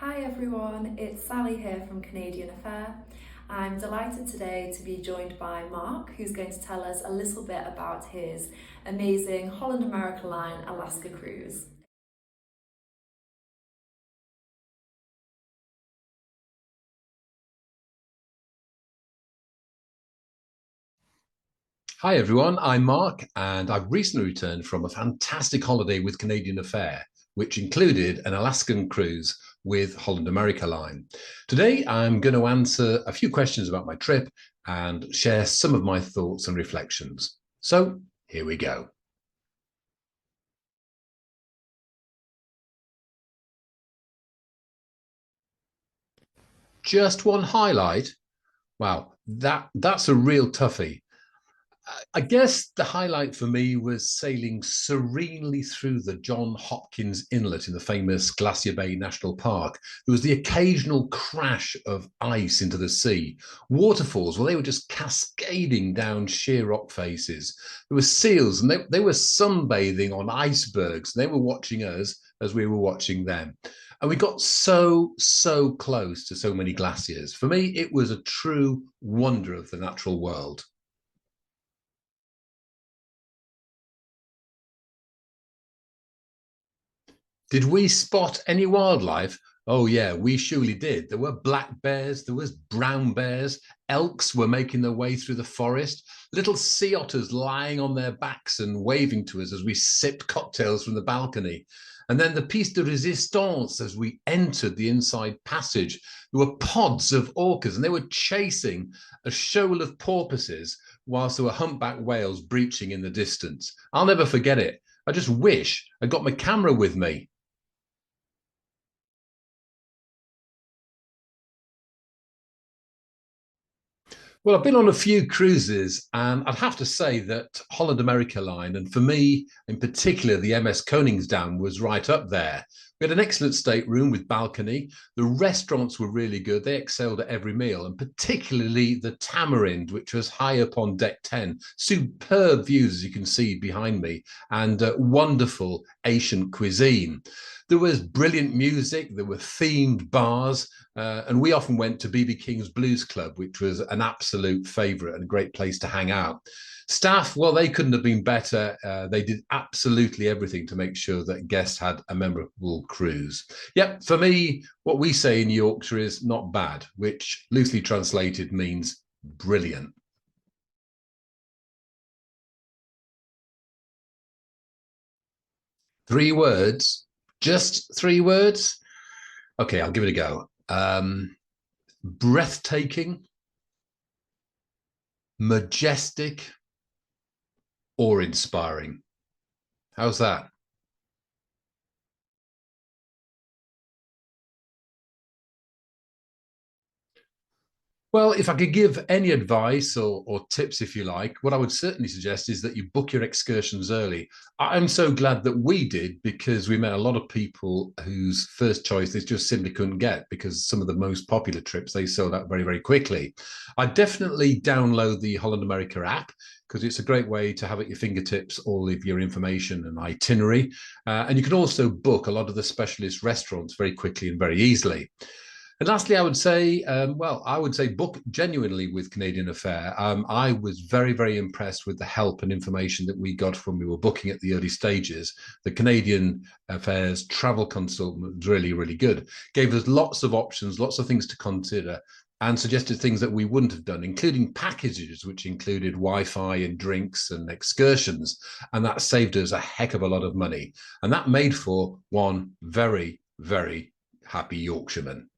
Hi everyone, it's Sally here from Canadian Affair. I'm delighted today to be joined by Mark, who's going to tell us a little bit about his amazing Holland America Line Alaska cruise. Hi everyone, I'm Mark, and I've recently returned from a fantastic holiday with Canadian Affair, which included an Alaskan cruise with Holland America Line. Today, I'm going to answer a few questions about my trip and share some of my thoughts and reflections. So, here we go. Just one highlight. Wow, that's a real toughie. I guess the highlight for me was sailing serenely through the John Hopkins Inlet in the famous Glacier Bay National Park. There was the occasional crash of ice into the sea. Waterfalls, well, they were just cascading down sheer rock faces. There were seals, and they were sunbathing on icebergs. They were watching us as we were watching them. And we got so close to so many glaciers. For me, it was a true wonder of the natural world. Did we spot any wildlife? Oh, yeah, we surely did. There were black bears, there was brown bears, elks were making their way through the forest, little sea otters lying on their backs and waving to us as we sipped cocktails from the balcony. And then the piece de resistance as we entered the inside passage. There were pods of orcas and they were chasing a shoal of porpoises whilst there were humpback whales breaching in the distance. I'll never forget it. I just wish I got my camera with me. Well, I've been on a few cruises, and I'd have to say that Holland America Line, and for me in particular, the MS Koningsdam was right up there. We had an excellent stateroom with balcony. The restaurants were really good. They excelled at every meal, and particularly the Tamarind, which was high up on deck 10. Superb views, as you can see behind me, and wonderful Asian cuisine. There was brilliant music. There were themed bars. And we often went to BB King's Blues Club, which was an absolute favourite and a great place to hang out. Staff, well, they couldn't have been better. They did absolutely everything to make sure that guests had a memorable cruise. Yep, for me, what we say in Yorkshire is not bad, which loosely translated means brilliant. 3 words, just 3 words. Okay, I'll give it a go. Breathtaking, majestic, or inspiring. How's that? Well, if I could give any advice or tips, if you like, what I would certainly suggest is that you book your excursions early. I'm so glad that we did because we met a lot of people whose first choice they just simply couldn't get because some of the most popular trips they sold out very quickly. I definitely download the Holland America app because it's a great way to have at your fingertips all of your information and itinerary. And you can also book a lot of the specialist restaurants very quickly and very easily. And lastly, I would say, I would say book genuinely with Canadian Affair. I was very impressed with the help and information that we got when we were booking at the early stages. The Canadian Affairs travel consultant was really good. Gave us lots of options, lots of things to consider, and suggested things that we wouldn't have done, including packages, which included Wi-Fi and drinks and excursions. And that saved us a heck of a lot of money. And that made for one very happy Yorkshireman.